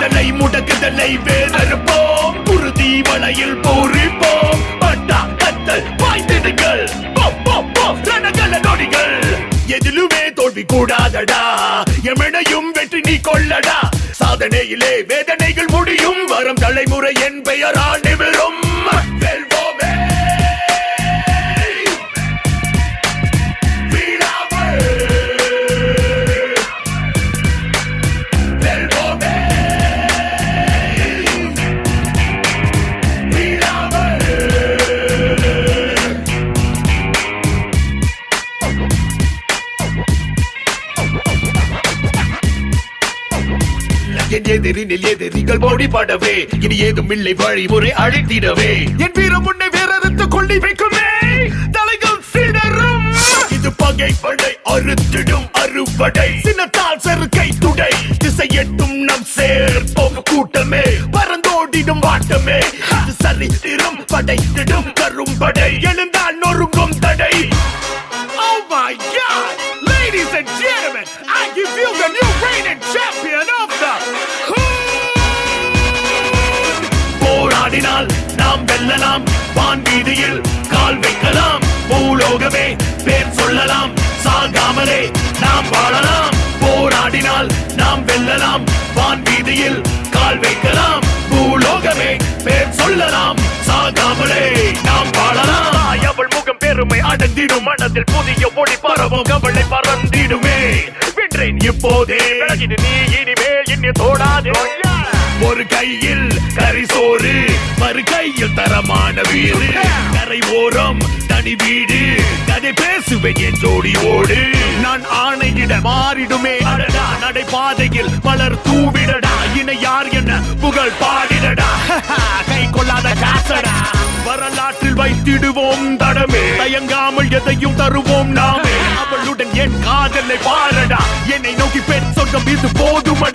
காதலை முடக்குதலை வேறறுப்போம், குருதி வளையில் பூரிப்போம். பட்டா கத்தல் பாய்ந்திடுங்கள், ரணகல நொடிகள். எதிலுமே தோல்வி கூடாதடா, எமனையும் வெற்றி நீ கொள்ளடா. சாதனையிலே வேதனைகள் முடியும், வரும் தலைமுறை என் பெயரால் நிமிரும். வெல்வோமே எதிரினில் எதிரிகள் போடிப்படவே, இனி ஏதும் இல்லை வழிமுறை அழைத்திடவே. என் வீரம் முன்னே வேறறுத்து கொள்ளி வைக்குமே, தலைகள் சிதறும். இது பகைப்படை அறுத்திடும் அறுவடை, சின்னத்தால் செருக்கை துடை. திசை எட்டும் நம் சேர்ப்போம் கூட்டமே, பறந்தோடிடும் வாட்டமே. இது சரித்திரம் படைத்திடும் கரும்படை, எழுந்தால் நொறுங்கும் தடை. Oh my God! Ladies and gentlemen, I give you the new reigning champion of the போராடினால் நாம் வெல்லலாம், வான் வீதியில் கால் வைக்கலாம். பூலோகமே பேர் சொல்லலாம், சாகாமலே நாம் வாழலாம். போராடினால் நாம் வெல்லலாம், வான் வீதியில் கால் வைக்கலாம். பூலோகமே பேர் சொல்லலாம், சாகாமலே நாம் வாழலாம். அவள் முகம் பெருமை அடங்கிடும், மனதில் புதிய ஒளி பரவும், கவலை பறந்திடுமே. வென்றேன் இப்போதே, நீ இனிமேல் இன்னி தோடாதே. ஒரு கையில் கரிசோறு, மறு கையில் தரமான வீடு. கரை ஓரம் தனி வீடு, கதை பேசுவேன் என் ஜோடியோடு. நான் ஆணையிட மாறிடுமே அடடா, நடைபாதையில் மலர் தூவிடடா. இணை யார் என்ன புகழ் பாடிடடா, கை கொள்ளாத காசடா. வரலாற்றில் வைத்திடுவோம் தடமே, தயங்காமல் எதையும் தருவோம் நாமே. அவளுடன் என் காதலை பாரடா, என்னை நோக்கி பெண் சொர்க்கம் இது போதுமடா.